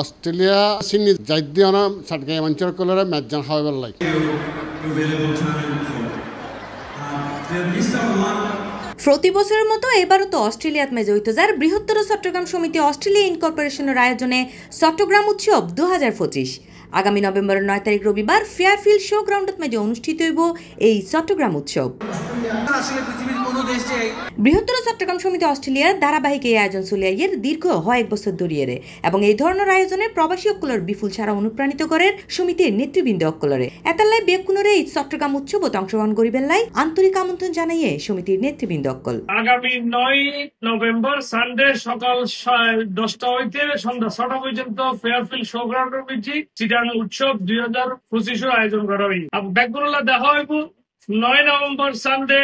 Australia সিনি জাইদিয়ানা সাটগাই মঞ্চর কলরে ম্যাচজন হাওয়ার লাই প্রতি বছরের মতো এবারও তো অস্ট্রেলিয়াত মেজে হইতো যার বৃহত্তর চট্টগ্রাম সমিতি অস্ট্রেলিয়া ইনকর্পোরেশনের আয়োজনে চট্টগ্রাম উৎসব 2025 আগামী নভেম্বরের 9 তারিখ রবিবার ফেয়ারফিল্ড শো গ্রাউন্ডত মেজে অনুষ্ঠিত হইব এই চট্টগ্রাম উৎসব। বৃহত্তর চট্টগ্রাম সমিতি অস্ট্রেলিয়ার ধারাবাহিক এই আয়োজন চলিয়াইয়ের দীর্ঘ 1 বছর ধরিয়ে এবং এই ধরনের আয়োজনের প্রবাসী অক্কলর বিপুল সারা অনুপ্রাণিত করেন সমিতির নেতৃবৃন্দ অক্কলরে এতাল্লাই বেকুনরে এই চট্টগ্রাম উৎসবত অংশগ্রহণ করিবেন লাই আন্তরিক আমন্ত্রণ জানাইয়ে সমিতির নেতৃবৃন্দ অক্কল। আগামী 9 নভেম্বর সানডে সকাল 10টা হইতে সন্ধ্যা 6টা পর্যন্ত ফেয়ারফিল্ড শো গ্রাউন্ডের মধ্যে চিটাগাং উৎসব 2025 আয়োজন করা হইব। ব্যাকগুলা দেখা হইব 9 নভেম্বর সানডে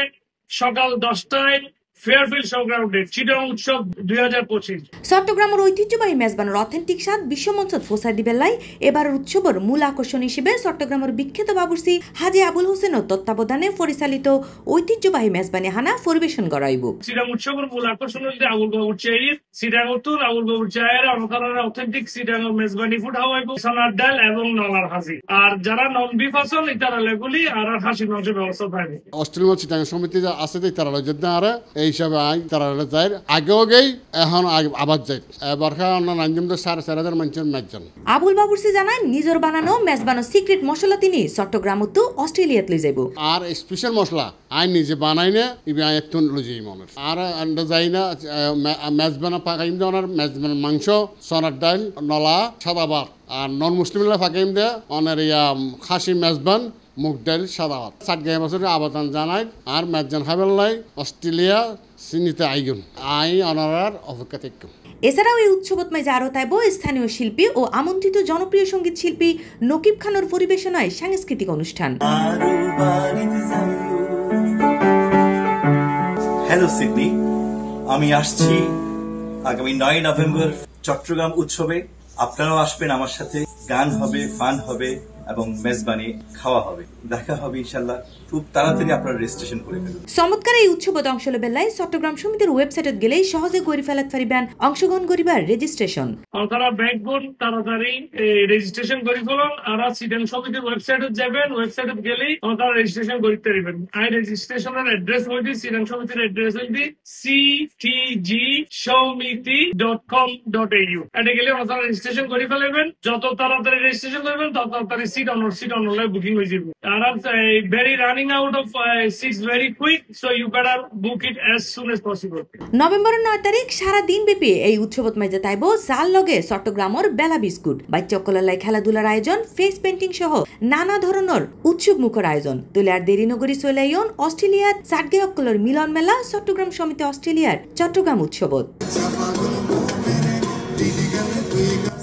সকাল 10টায় ফেয়ারফিল্ড শো গ্রাউন্ডে চিটাগাং উৎসব 2025। চট্টগ্রামের ঐতিহ্যবাহী মেজবানের অথেন্টিক স্বাদ বিশ্বমঞ্চত ফোসাই দিবেন লাই এবারের উৎসবের মূল আকর্ষণ হিসেবে চট্টগ্রামের বিখ্যাত বাবুর্চি হাজি আবুল হোসেনের তত্ত্বাবধানে পরিচালিত ঐতিহ্যবাহী মেজবানি হানা পরিবেশন করাইব। চিটাগাং উৎসবের মূল আকর্ষণ হচ্ছে আবুল বাবুর্চি চিটাগাং উত্তর আবুল বাবুর্চি অনকারের অথেন্টিক চিটাগাং মেজবানি ফুড হাওয়াইব সানার ডাল এবং নলার হাসি আর যারা নন বিফ আছেন তারা লেগুলি আর হাসি মাংসের ব্যবস্থা থাকবে। অস্ট্রেলিয়া চিটাগাং সমিতি আছে তারা যদি আরে এই হিসাবে আই তারা যাই আগেও গেই এখন আবার যাই এবার নাঞ্জম 4,500 মানুষের ম্যাচজন। আবুল বাবুর্চি জানায় নিজের বানানো মেজবানো সিক্রেট মশলা তিনি চট্টগ্রামত অস্ট্রেলিয়াত লই যাইব আর স্পেশাল মশলা আই নিজে বানাই না ইবি আই একটু লই যাই মনে আর আন্ডা যাই না মেজবানা পাকাইম দেওয়ার মেজবান মাংস সোনার ডাল নলা সাদাবার আর নন মুসলিমরা পাকাইম দেয় অনের ইয়া খাসি মেজবান মুগ ডাল সাদাবার 7 বছর আবেদন জানাই আর মেজবান খাবার লাই অস্ট্রেলিয়া সিনিতে আইগুন আই অনারার অপেক্ষা থাকুন। এছাড়াও এই উৎসবত মেজে আরো তাইব স্থানীয় শিল্পী ও আমন্ত্রিত জনপ্রিয় সঙ্গীত শিল্পী নকিব খানের পরিবেশনায় সাংস্কৃতিক অনুষ্ঠান। হ্যালো সিডনি, আমি আসছি আগামী 9 নভেম্বর চট্টগ্রাম উৎসবে। আপনারাও আসবেন আমার সাথে, গান হবে, ফান হবে এবং মেজবানি খাওয়া হবে। দেখা হবে ইনশাআল্লাহ খুব তাড়াতাড়ি। আপনারা রেজিস্ট্রেশন করে ফেলুন। চমৎকার এই উৎসবত অংশ লবেলাই চট্টগ্রাম সমিতির ওয়েবসাইটত গেলেই সহজে করি ফেলাত পারিবেন অংশগ্রহণ করিবার রেজিস্ট্রেশন। আপনারা ব্যাকবোন তাড়াতাড়ি রেজিস্ট্রেশন করে ফেলুন আর চিটাগাং সমিতির ওয়েবসাইটত যাবেন, ওয়েবসাইটত গেলেই আপনারা রেজিস্ট্রেশন করতে পারবেন। আই রেজিস্ট্রেশনের অ্যাড্রেস হইছে চিটাগাং সমিতির অ্যাড্রেস হইছে ctgshow.com.au। এটা গেলে আপনারা রেজিস্ট্রেশন করে ফেলবেন। যত তাড়াতাড়ি রেজিস্ট্রেশন করবেন তত তাড়াতাড়ি সিট অনলাইন বুকিং হয়ে যাবে। আর very running out of seats very quick, so you better book it as soon as possible. নভেম্বরের 9 তারিখ সারা দিন ব্যাপী এই উৎসবত মেজে তাইব জাল লগে চট্টগ্রামের বেলা বিস্কুট বাচ্চাকলার খেলাধুলার আয়োজন, ফেস পেন্টিং সহ নানা ধরনের উৎসব মুখর আয়োজন। তুলে আর দেরি নগরী চলাইন অস্ট্রেলিয়ার সাটগে অক্কলর মিলন মেলা চট্টগ্রাম সমিতি অস্ট্রেলিয়ার চট্টগ্রাম উৎসবত।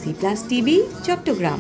C+ TV Chittagong.